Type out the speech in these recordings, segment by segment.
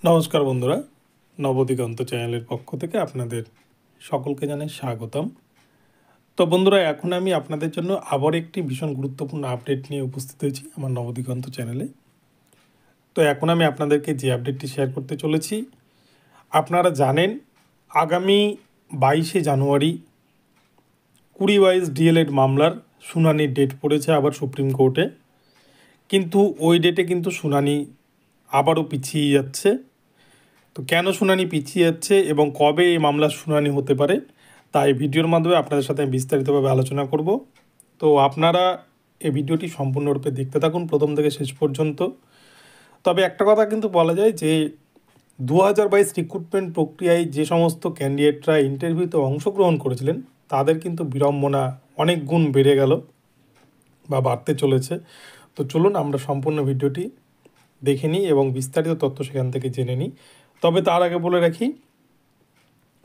নমস্কার বন্ধুরা, নবদিগন্ত চ্যানেলের পক্ষ থেকে আপনাদের সকলকে জানাই স্বাগতম। তো বন্ধুরা, এখন আমি আপনাদের জন্য আবার একটি ভীষণ গুরুত্বপূর্ণ আপডেট নিয়ে উপস্থিত হয়েছি আমার নবদিগন্ত চ্যানেলে। তো এখন আমি আপনাদেরকে যে আপডেটটি শেয়ার করতে চলেছি, আপনারা জানেন আগামী 22শে জানুয়ারি 2022 ডিএলএড মামলার শুনানির ডেট পড়েছে আবার সুপ্রিম কোর্টে। কিন্তু ওই ডেটে কিন্তু শুনানি আবারও পিছিয়ে যাচ্ছে। তো কেন শুনানি পিছিয়ে যাচ্ছে এবং কবে এই মামলার শুনানি হতে পারে, তাই ভিডিওর মাধ্যমে আপনাদের সাথে আমি বিস্তারিতভাবে আলোচনা করব। তো আপনারা এই ভিডিওটি সম্পূর্ণরূপে দেখতে থাকুন প্রথম থেকে শেষ পর্যন্ত। তবে একটা কথা কিন্তু বলা যায় যে 2022 রিক্রুটমেন্ট প্রক্রিয়ায় যে সমস্ত ক্যান্ডিডেটরা ইন্টারভিউতে অংশগ্রহণ করেছিলেন তাদের কিন্তু বিড়ম্বনা অনেক গুণ বেড়ে গেল বা বাড়তে চলেছে। তো চলুন আমরা সম্পূর্ণ ভিডিওটি দেখে নিই এবং বিস্তারিত তথ্য সেখান থেকে জেনে নিই। তবে তার আগে বলে রাখি,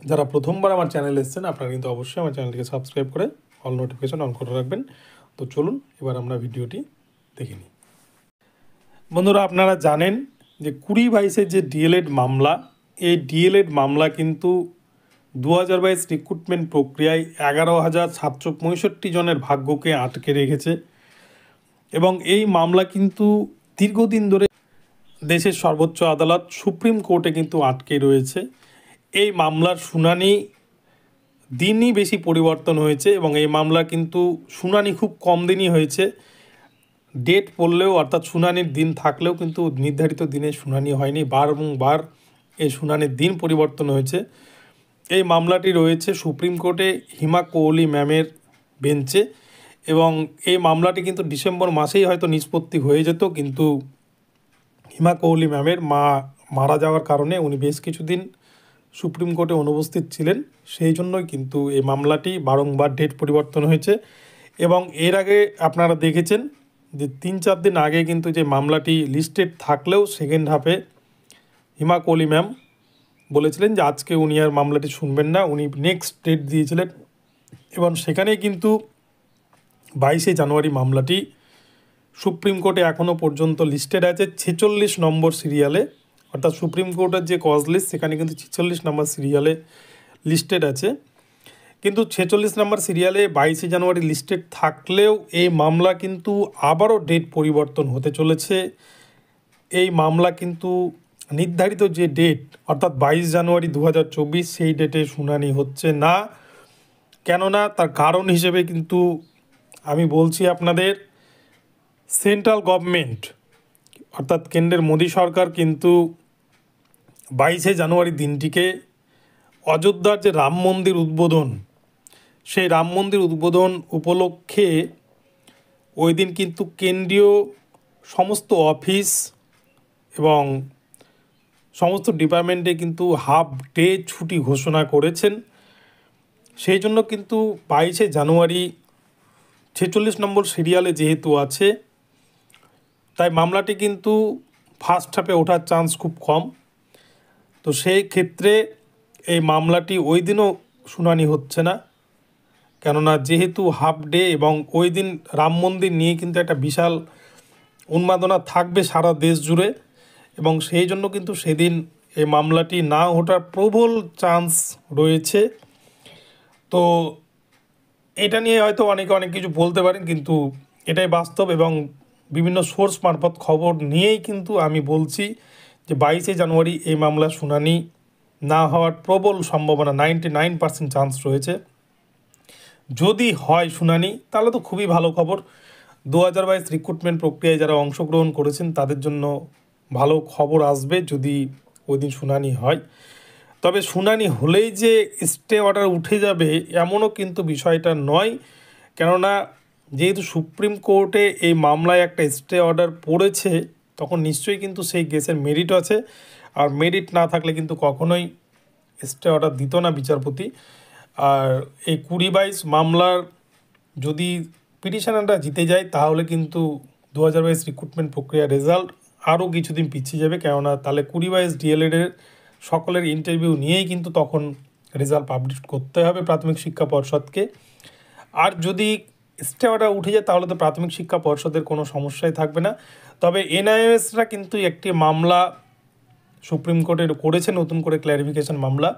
যারা প্রথমবার আমার চ্যানেলে এসেছেন আপনারা কিন্তু অবশ্যই আমার চ্যানেলটিকে সাবস্ক্রাইব করে অল নোটিফিকেশন অন করে রাখবেন। তো চলুন এবার আমরা ভিডিওটি দেখে নিই। বন্ধুরা, আপনারা জানেন যে 2022 যে ডিএলএড মামলা, এই ডিএলএড মামলা কিন্তু 2022 রিক্রুটমেন্ট প্রক্রিয়ায় 11,765 জনের ভাগ্যকে আটকে রেখেছে এবং এই মামলা কিন্তু দীর্ঘদিন ধরে দেশের সর্বোচ্চ আদালত সুপ্রিম কোর্টে কিন্তু আটকে রয়েছে। এই মামলার শুনানি দিনই বেশি পরিবর্তন হয়েছে এবং এই মামলা কিন্তু শুনানি খুব কম দিনই হয়েছে। ডেট পড়লেও অর্থাৎ শুনানির দিন থাকলেও কিন্তু নির্ধারিত দিনে শুনানি হয়নি, বারংবার এই শুনানির দিন পরিবর্তন হয়েছে। এই মামলাটি রয়েছে সুপ্রিম কোর্টে হিমা কোহলি ম্যামের বেঞ্চে এবং এই মামলাটি কিন্তু ডিসেম্বর মাসেই হয়তো নিষ্পত্তি হয়ে যেত, কিন্তু হিমা কোহলি ম্যামের মারা যাওয়ার কারণে উনি বেশ কিছুদিন সুপ্রিম কোর্টে অনুপস্থিত ছিলেন, সেই জন্যই কিন্তু এই মামলাটি বারংবার ডেট পরিবর্তন হয়েছে। এবং এর আগে আপনারা দেখেছেন যে 3-4 দিন আগে কিন্তু যে মামলাটি লিস্টেড থাকলেও সেকেন্ড হাফে হিমা কোহলি ম্যাম বলেছিলেন যে আজকে উনি আর মামলাটি শুনবেন না, উনি নেক্সট ডেট দিয়েছিলেন এবং সেখানেই কিন্তু 22শে জানুয়ারি মামলাটি সুপ্রিম কোর্টে এখনও পর্যন্ত লিস্টেড আছে 46 নম্বর সিরিয়ালে। অর্থাৎ সুপ্রিম কোর্টের যে কজ লিস্ট সেখানে কিন্তু 46 নম্বর সিরিয়ালে লিস্টেড আছে, কিন্তু 46 নম্বর সিরিয়ালে 22শে জানুয়ারি লিস্টেড থাকলেও এই মামলা কিন্তু আবারও ডেট পরিবর্তন হতে চলেছে। এই মামলা কিন্তু নির্ধারিত যে ডেট অর্থাৎ 22 জানুয়ারি 2024 সেই ডেটে শুনানি হচ্ছে না। কেননা তার কারণ হিসেবে কিন্তু আমি বলছি আপনাদের, সেন্ট্রাল গভর্নমেন্ট অর্থাৎ কেন্দ্রের মোদী সরকার কিন্তু 22শে জানুয়ারি দিনটিকে অযোধ্যার যে রাম মন্দির উদ্বোধন, সেই রাম মন্দির উদ্বোধন উপলক্ষে ওই দিন কিন্তু কেন্দ্রীয় সমস্ত অফিস এবং সমস্ত ডিপার্টমেন্টে কিন্তু হাফ ডে ছুটি ঘোষণা করেছেন। সেই জন্য কিন্তু 22শে জানুয়ারি 46 নম্বর সিরিয়ালে যেহেতু আছে, তাই মামলাটি কিন্তু ফার্স্ট হাফে ওঠার চান্স খুব কম। তো সেই ক্ষেত্রে এই মামলাটি ওই দিনও শুনানি হচ্ছে না, কেননা যেহেতু হাফ ডে এবং ওই দিন রাম মন্দির নিয়ে কিন্তু একটা বিশাল উন্মাদনা থাকবে সারা দেশ জুড়ে এবং সেই জন্য কিন্তু সেদিন এই মামলাটি না ওঠার প্রবল চান্স রয়েছে। তো এটা নিয়ে হয়তো অনেকে অনেক কিছু বলতে পারেন, কিন্তু এটাই বাস্তব এবং বিভিন্ন সোর্স মারফত খবর নিয়েই কিন্তু আমি বলছি যে 22শে জানুয়ারি এই মামলার শুনানি না হওয়ার প্রবল সম্ভাবনা, 99% চান্স রয়েছে। যদি হয় শুনানি তাহলে তো খুবই ভালো খবর। 2022 রিক্রুটমেন্ট প্রক্রিয়ায় যারা অংশগ্রহণ করেছেন তাদের জন্য ভালো খবর আসবে যদি ওই দিন শুনানি হয়। তবে শুনানি হলেই যে স্টে অর্ডার উঠে যাবে এমনও কিন্তু বিষয়টা নয়, কেননা যেহেতু সুপ্রিম কোর্টে এই মামলায় একটা স্টে অর্ডার পড়েছে তখন নিশ্চয়ই কিন্তু সেই কেসের মেরিট আছে, আর মেরিট না থাকলে কিন্তু কখনোই স্টে অর্ডার দিত না বিচারপতি। আর এই 2022 মামলার যদি পিটিশনাররা জিতে যায় তাহলে কিন্তু 2022 রিক্রুটমেন্ট প্রক্রিয়ার রেজাল্ট আরও কিছুদিন পিছিয়ে যাবে, কেননা তাহলে 2022 ডিএলএডের সকলের ইন্টারভিউ নিয়েই কিন্তু তখন রেজাল্ট পাবলিশ করতে হবে প্রাথমিক শিক্ষা পর্ষদকে। আর যদি স্টে অর্ডার উঠে যায় তাহলে তো প্রাথমিক শিক্ষা পর্ষদের কোনো সমস্যাই থাকবে না। তবে এনআইএসরা কিন্তু একটি মামলা সুপ্রিম কোর্টে করেছে নতুন করে ক্ল্যারিফিকেশন মামলা,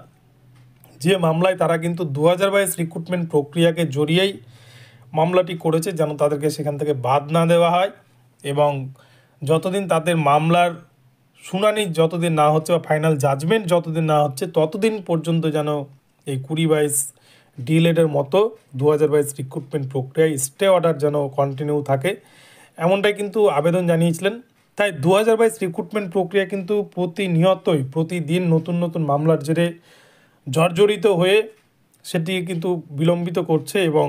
যে মামলায় তারা কিন্তু 2022 রিক্রুটমেন্ট প্রক্রিয়াকে জড়িয়েই মামলাটি করেছে, যেন তাদেরকে সেখান থেকে বাদ না দেওয়া হয় এবং যতদিন তাদের মামলার শুনানি যতদিন না হচ্ছে বা ফাইনাল জাজমেন্ট যতদিন না হচ্ছে ততদিন পর্যন্ত যেন এই 2022 ডিএলএডের মতো 2022 রিক্রুটমেন্ট প্রক্রিয়ায় স্টে অর্ডার যেন কন্টিনিউ থাকে, এমনটাই কিন্তু আবেদন জানিয়েছিলেন। তাই 2022 রিক্রুটমেন্ট প্রক্রিয়া কিন্তু প্রতিনিয়তই প্রতিদিন নতুন নতুন মামলার জেরে জর্জরিত হয়ে সেটি কিন্তু বিলম্বিত করছে এবং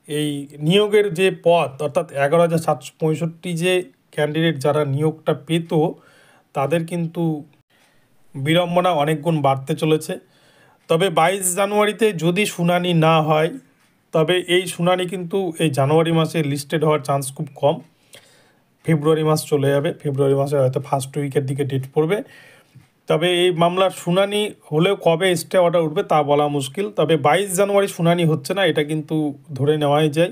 এই নিয়োগের যে পথ অর্থাৎ 11,765 যে ক্যান্ডিডেট যারা নিয়োগটা পেত তাদের কিন্তু বিড়ম্বনা অনেক গুণ বাড়তে চলেছে। তবে 22 জানুয়ারিতে যদি শুনানি না হয় তবে এই শুনানি কিন্তু এই জানুয়ারি মাসে লিস্টেড হওয়ার চান্স খুব কম। ফেব্রুয়ারি মাস চলে যাবে, ফেব্রুয়ারি মাসে হয়তো ফার্স্ট উইকের দিকে ডেট পড়বে। তবে এই মামলার শুনানি হলেও কবে স্টে অর্ডার উঠবে তা বলা মুশকিল। তবে 22 জানুয়ারি শুনানি হচ্ছে না এটা কিন্তু ধরে নেওয়াই যায়,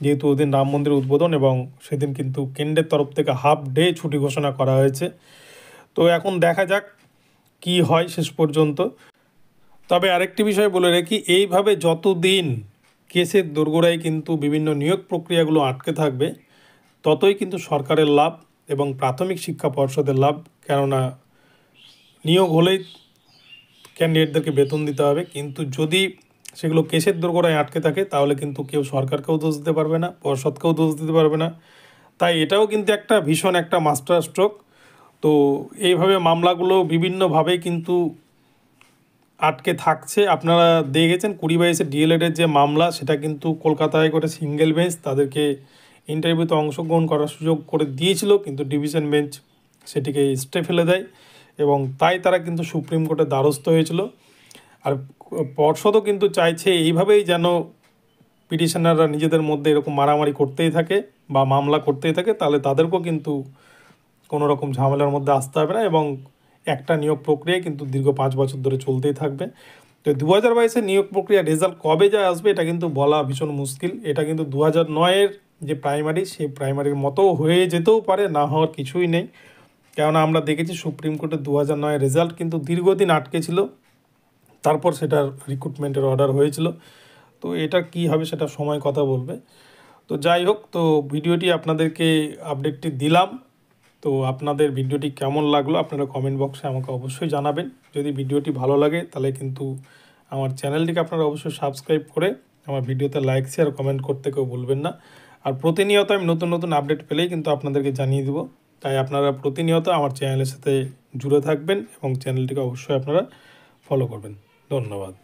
যেহেতু ওদিন রাম মন্দির উদ্বোধন এবং সেদিন কিন্তু কেন্দ্রের তরফ থেকে হাফ ডে ছুটি ঘোষণা করা হয়েছে। তো এখন দেখা যাক কি হয় শেষ পর্যন্ত। তবে আরেকটি বিষয় বলে রাখি, এইভাবে যতদিন কেসের দোরগোড়ায় কিন্তু বিভিন্ন নিয়োগ প্রক্রিয়াগুলো আটকে থাকবে ততই কিন্তু সরকারের লাভ এবং প্রাথমিক শিক্ষা পর্ষদের লাভ, কেননা নিয়োগ হলেই ক্যান্ডিডেটদেরকে বেতন দিতে হবে, কিন্তু যদি সেগুলো কেসের দোরগোড়ায় আটকে থাকে তাহলে কিন্তু কেউ সরকারকেও দোষ দিতে পারবে না, পর্ষদকেও দোষ দিতে পারবে না। তাই এটাও কিন্তু একটা ভীষণ একটা মাস্টার স্ট্রোক। তো এইভাবে মামলাগুলো বিভিন্নভাবে কিন্তু আটকে থাকছে। আপনারা দেখেছেন 2022 ডিএলএডের যে মামলা সেটা কিন্তু কলকাতা হাইকোর্টে সিঙ্গেল বেঞ্চ তাদেরকে ইন্টারভিউতে অংশগ্রহণ করার সুযোগ করে দিয়েছিল, কিন্তু ডিভিশন বেঞ্চ সেটিকে স্টে ফেলে দেয় এবং তাই তারা কিন্তু সুপ্রিম কোর্টের দ্বারস্থ হয়েছিল। আর পর্ষদও কিন্তু চাইছে এইভাবেই যেন পিটিশনাররা নিজেদের মধ্যে এরকম মারামারি করতেই থাকে বা মামলা করতেই থাকে, তাহলে তাদেরকেও কিন্তু কোনো রকম ঝামেলার মধ্যে আসতে হবে না এবং একটা নিয়োগ প্রক্রিয়া কিন্তু দীর্ঘ 5 বছর ধরে চলতেই থাকবে। তো 2022 নিয়োগ প্রক্রিয়া রেজাল্ট কবে যা আসবে এটা কিন্তু বলা ভীষণ মুশকিল। এটা কিন্তু 2009-এর যে প্রাইমারি সেই প্রাইমারির মতো হয়ে যেতেও পারে, না হওয়ার কিছুই নেই। কেননা আমরা দেখেছি সুপ্রিম কোর্টের 2009-এর রেজাল্ট কিন্তু দীর্ঘদিন আটকে ছিল, তারপর সেটার রিক্রুটমেন্টের অর্ডার হয়েছিল। তো এটা কি হবে সেটা সময় কথা বলবে। তো যাই হোক, তো ভিডিওটি আপনাদেরকে আপডেটটি দিলাম। তো আপনাদের ভিডিওটি কেমন লাগলো আপনারা কমেন্ট বক্সে আমাকে অবশ্যই জানাবেন। যদি ভিডিওটি ভালো লাগে তাহলে কিন্তু আমার চ্যানেলটিকে আপনারা অবশ্যই সাবস্ক্রাইব করে আমার ভিডিওতে লাইক শেয়ার কমেন্ট করতে কেউ ভুলবেন না। আর প্রতিনিয়ত আমি নতুন নতুন আপডেট পেলেই কিন্তু আপনাদেরকে জানিয়ে দেবো, তাই আপনারা প্রতিনিয়ত আমার চ্যানেলের সাথে জুড়ে থাকবেন এবং চ্যানেলটিকে অবশ্যই আপনারা ফলো করবেন। ধন্যবাদ।